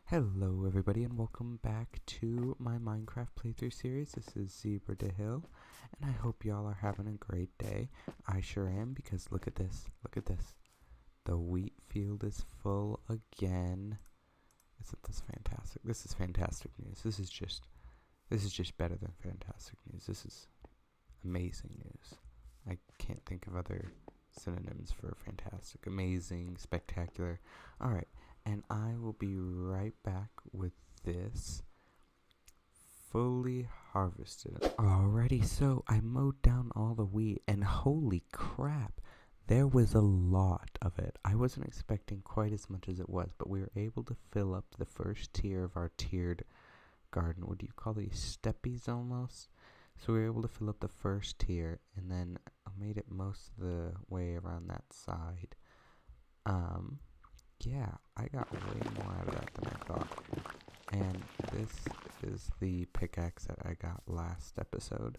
Hello everybody and welcome back to my Minecraft playthrough series. This is ZebraDAHill and I hope y'all are having a great day. I sure am, because look at this. The wheat field is full again. Isn't this fantastic? This is fantastic news. This is just better than fantastic news. This is amazing news. I can't think of other synonyms for fantastic. Amazing, spectacular. Alright. And I will be right back with this fully harvested. Alrighty, so I mowed down all the wheat and holy crap, there was a lot of it. I wasn't expecting quite as much as it was, but we were able to fill up the first tier of our tiered garden. What do you call these? Steppies almost? So we were able to fill up the first tier, and then I made it most of the way around that side. Yeah, I got way more out of that than I thought. And this is the pickaxe that I got last episode.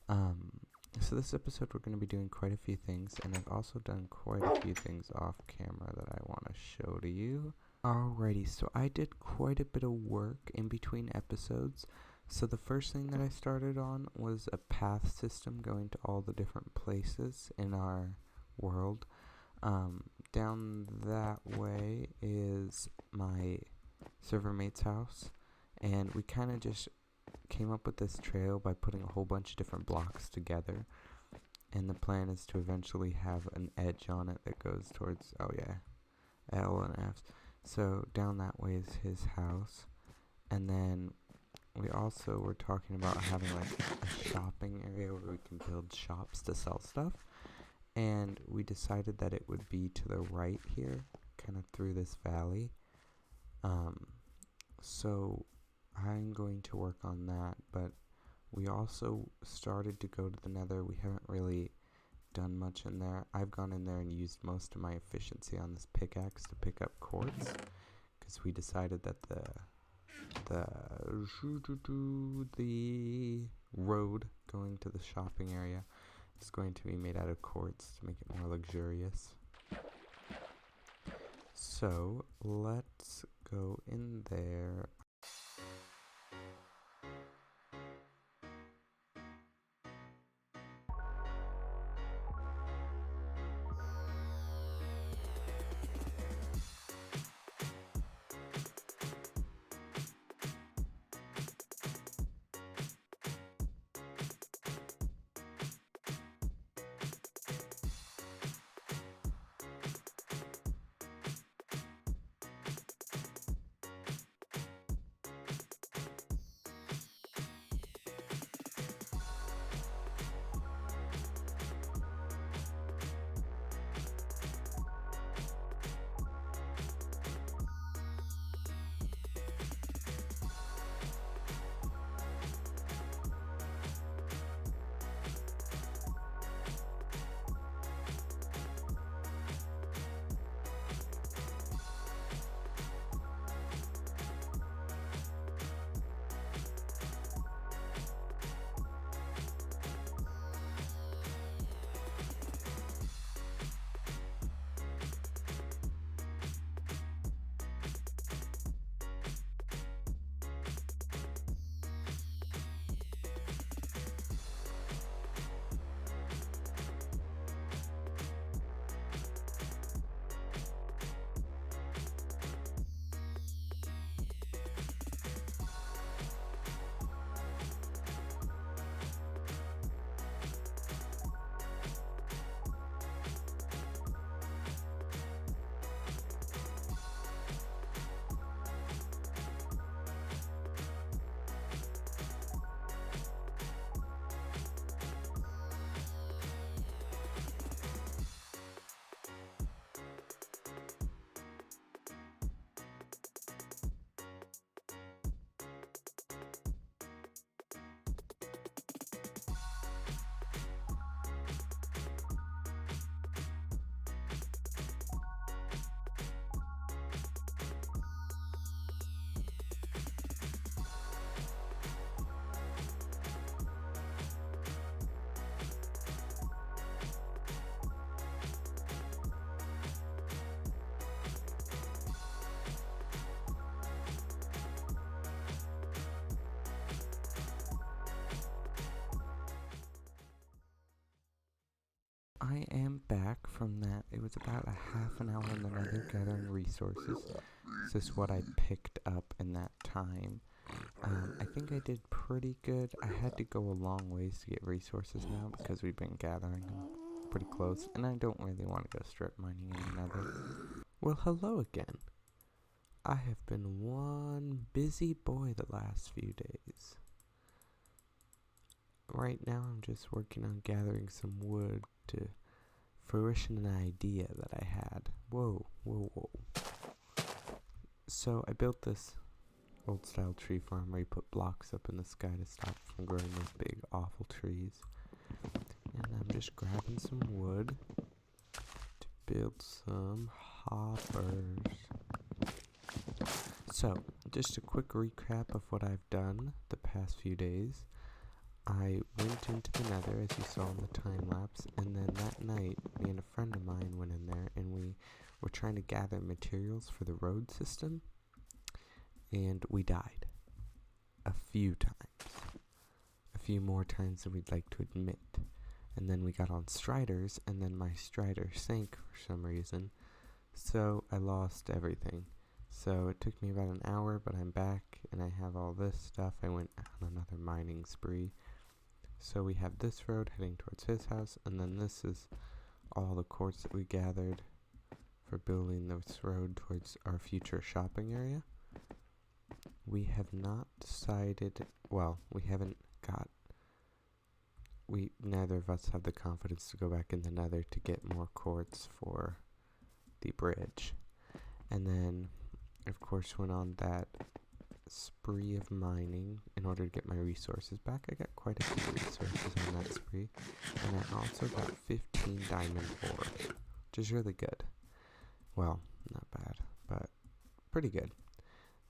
So this episode we're going to be doing quite a few things, and I've also done quite a few things off camera that I want to show to you. Alrighty, so I did quite a bit of work in between episodes. So the first thing that I started on was a path system going to all the different places in our world. Down that way is my server mate's house, and we kind of just came up with this trail by putting a whole bunch of different blocks together, and the plan is to eventually have an edge on it that goes towards, oh yeah, L and F. So down that way is his house, and then we also were talking about having like a shopping area where we can build shops to sell stuff. And we decided that it would be to the right here, kind of through this valley. So I'm going to work on that, but we also started to go to the nether. We haven't really done much in there. I've gone in there and used most of my efficiency on this pickaxe to pick up quartz, because we decided that the road going to the shopping area is going to be made out of quartz to make it more luxurious. So let's go in there. I am back from that. It was about a half an hour in the nether gathering resources. This is what I picked up in that time. I think I did pretty good. I had to go a long ways to get resources now because we've been gathering them pretty close, and I don't really want to go strip mining in the nether. Well, hello again. I have been one busy boy the last few days. Right now I'm just working on gathering some wood to fruition an idea that I had. Whoa. So I built this old style tree farm where you put blocks up in the sky to stop from growing those big awful trees. And I'm just grabbing some wood to build some hoppers. So, just a quick recap of what I've done the past few days. I went into the nether, as you saw in the time lapse, and then that night, me and a friend of mine went in there, and we were trying to gather materials for the road system, and we died. A few times. A few more times than we'd like to admit. And then we got on striders, and then my strider sank for some reason, so I lost everything. So it took me about an hour, but I'm back, and I have all this stuff. I went on another mining spree. So we have this road heading towards his house, and then this is all the quartz that we gathered for building this road towards our future shopping area. We have not decided, well, neither of us have the confidence to go back in the nether to get more quartz for the bridge. And then, of course, went on that spree of mining in order to get my resources back. I got quite a few resources on that spree, and I also got 15 diamond ore, which is really good. Well, not bad, but pretty good.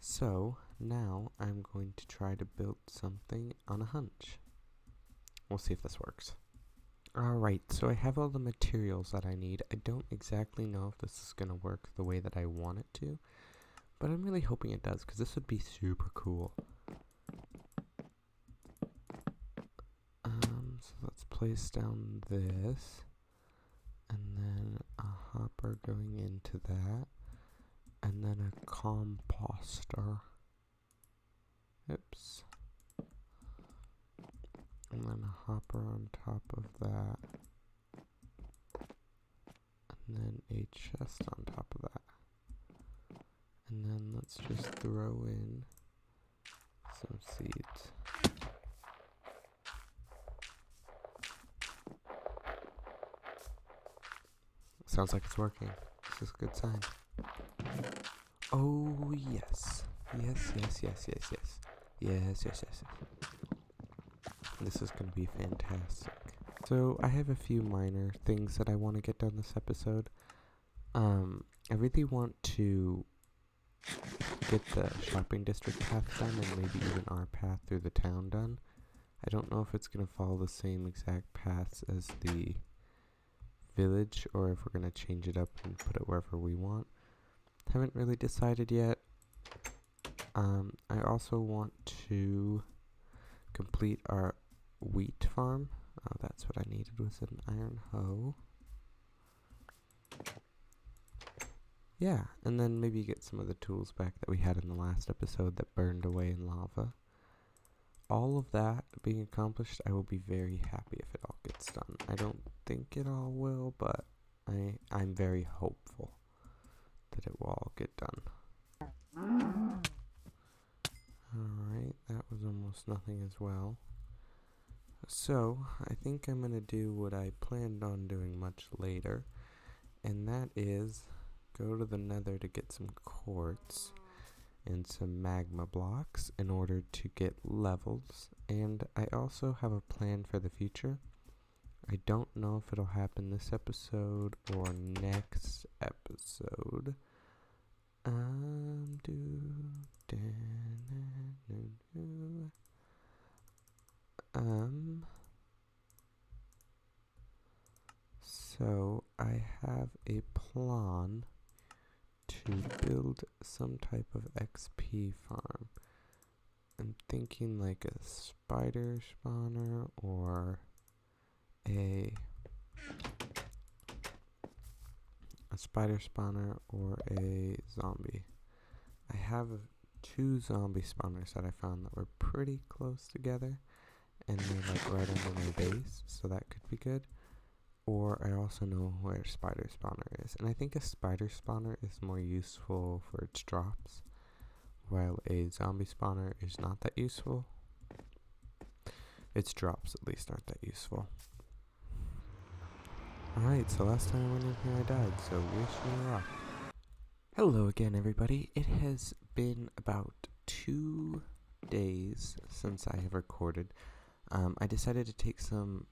So now I'm going to try to build something on a hunch. We'll see if this works. Alright, so I have all the materials that I need. I don't exactly know if this is going to work the way that I want it to, but I'm really hoping it does, because this would be super cool. So let's place down this, and then a hopper going into that, and then a composter. Oops. And then a hopper on top of that, and then a chest on top of that. And then let's just throw in some seeds. Sounds like it's working. This is a good sign. Oh, yes. Yes. This is going to be fantastic. So, I have a few minor things that I want to get done this episode. I really want to get the shopping district path done, and maybe even our path through the town done. I don't know if it's going to follow the same exact paths as the village, or if we're going to change it up and put it wherever we want. Haven't really decided yet. I also want to complete our wheat farm. Oh, that's what I needed, was an iron hoe. Yeah, and then maybe get some of the tools back that we had in the last episode that burned away in lava. All of that being accomplished, I will be very happy if it all gets done. I don't think it all will, but I'm very hopeful that it will all get done. Alright, that was almost nothing as well. So, I think I'm going to do what I planned on doing much later, and that is go to the nether to get some quartz and some magma blocks in order to get levels. And I also have a plan for the future. I don't know if it'll happen this episode or next episode. So I have a plan to build some type of XP farm. I'm thinking like a spider spawner or a spider spawner or a zombie. I have 2 zombie spawners that I found that were pretty close together, and they're like right under my base, so that could be good. Or I also know where spider spawner is, and I think a spider spawner is more useful for its drops, while a zombie spawner is not that useful. Its drops at least aren't that useful. Alright, so last time I went in here I died, so wish me luck. Hello again everybody. It has been about 2 days since I have recorded. I decided to take some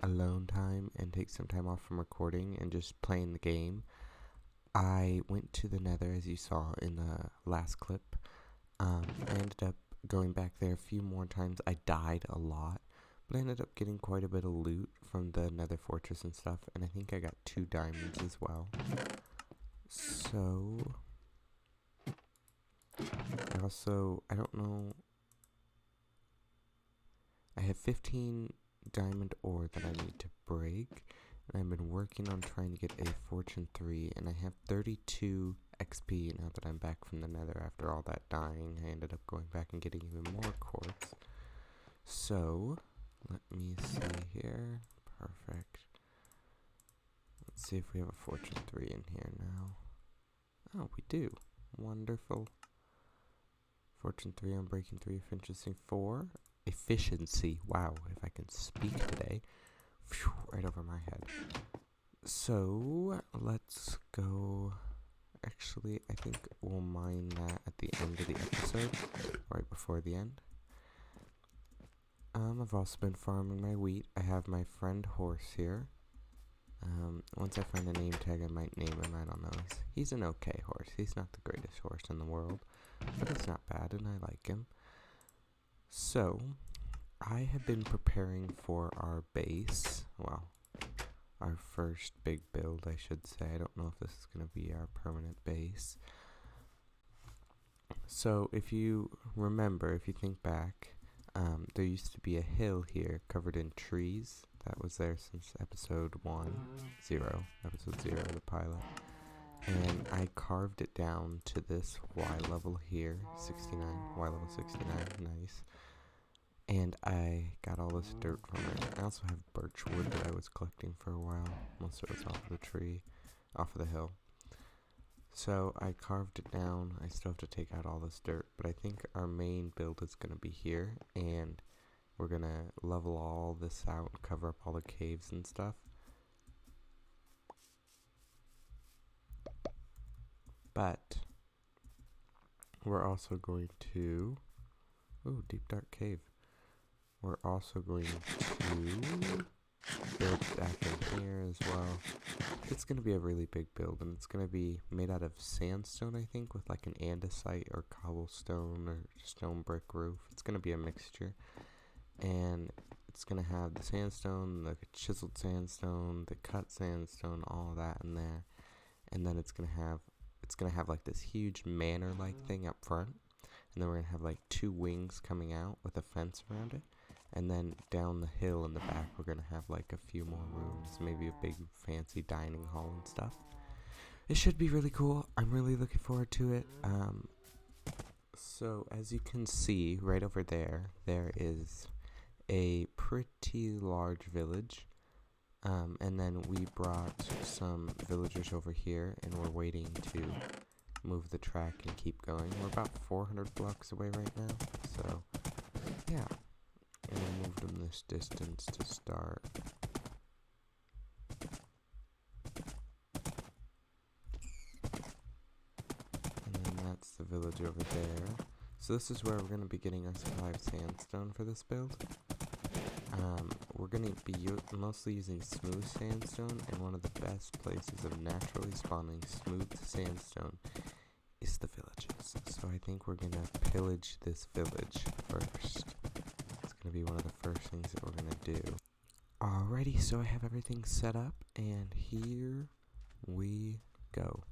alone time and take some time off from recording and just playing the game. I went to the Nether, as you saw in the last clip. I ended up going back there a few more times. I died a lot, but I ended up getting quite a bit of loot from the Nether fortress and stuff, and I think I got 2 diamonds as well. So I don't know, I have 15 diamond ore that I need to break, and I've been working on trying to get a fortune 3, and I have 32 XP now that I'm back from the Nether. After all that dying, I ended up going back and getting even more quartz. So let me see here. Perfect. Let's see if we have a fortune 3 in here now. Oh, we do. Wonderful. Fortune 3 on breaking 3, efficiency 4. Efficiency. Wow, if I can speak today. Phew, right over my head. So, let's go. Actually, I think we'll mine that at the end of the episode. Right before the end. I've also been farming my wheat. I have my friend Horse here. Once I find a name tag, I might name him. I don't know. He's an okay horse. He's not the greatest horse in the world, but it's not bad, and I like him. So, I have been preparing for our base. Well, our first big build, I should say. I don't know if this is going to be our permanent base. So, if you remember, if you think back, there used to be a hill here covered in trees. That was there since episode 0, the pilot. And I carved it down to this Y level here, 69, Y level 69, nice. And I got all this dirt from it. I also have birch wood that I was collecting for a while. Most of it was off of the tree, off of the hill. So I carved it down. I still have to take out all this dirt, but I think our main build is going to be here, and we're going to level all this out and cover up all the caves and stuff. But we're also going to... Ooh, deep dark cave. We're also going to build back in here as well. It's going to be a really big build, and it's going to be made out of sandstone, I think, with like an andesite or cobblestone or stone brick roof. It's going to be a mixture. And it's going to have the sandstone, the chiseled sandstone, the cut sandstone, all of that in there. And then it's going to have like this huge manor-like thing up front. And then we're going to have like 2 wings coming out with a fence around it. And then down the hill in the back, we're going to have like a few more rooms, maybe a big fancy dining hall and stuff. It should be really cool. I'm really looking forward to it. So as you can see right over there, there is a pretty large village. And then we brought some villagers over here, and we're waiting to move the track and keep going. We're about 400 blocks away right now, so yeah. And I moved them this distance to start. And then that's the village over there. So this is where we're going to be getting our supply of sandstone for this build. We're going to be mostly using smooth sandstone, and one of the best places of naturally spawning smooth sandstone is the villages. So I think we're going to pillage this village first. It's going to be one of the first things that we're going to do. Alrighty, so I have everything set up, and here we go.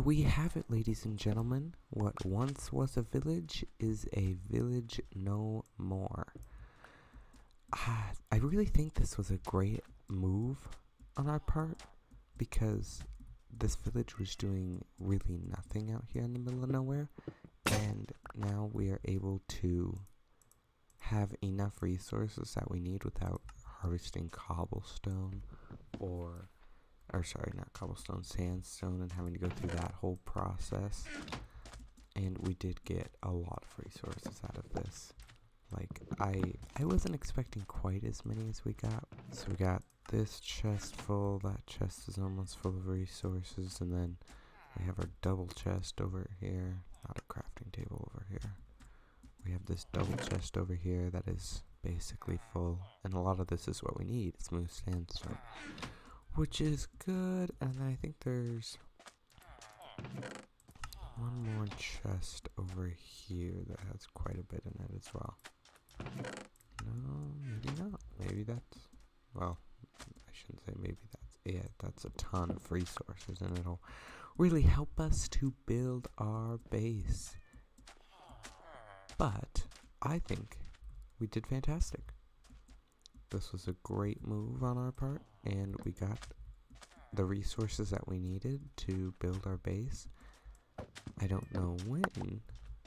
we have it, ladies and gentlemen. What once was a village is a village no more. I really think this was a great move on our part, because this village was doing really nothing out here in the middle of nowhere, and now we are able to have enough resources that we need without harvesting cobblestone not cobblestone, sandstone, and having to go through that whole process. And we did get a lot of resources out of this. Like, I wasn't expecting quite as many as we got. So we got this chest full, that chest is almost full of resources, and then we have our double chest over here, not a crafting table over here. We have this double chest over here that is basically full, and a lot of this is what we need, smooth sandstone, which is good. And I think there's one more chest over here that has quite a bit in it as well. No, maybe not. Maybe that's, well, I shouldn't say maybe that's it. That's a ton of resources, and it'll really help us to build our base. But I think we did fantastic. This was a great move on our part, and we got the resources that we needed to build our base. I don't know when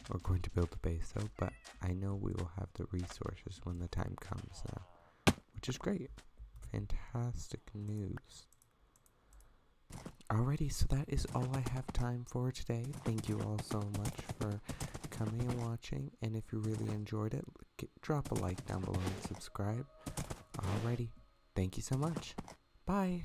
we're going to build the base though, but I know we will have the resources when the time comes now, which is great. Fantastic news. Alrighty, so that is all I have time for today. Thank you all so much for coming and watching, and if you really enjoyed it, drop a like down below and subscribe. Alrighty, thank you so much. Bye.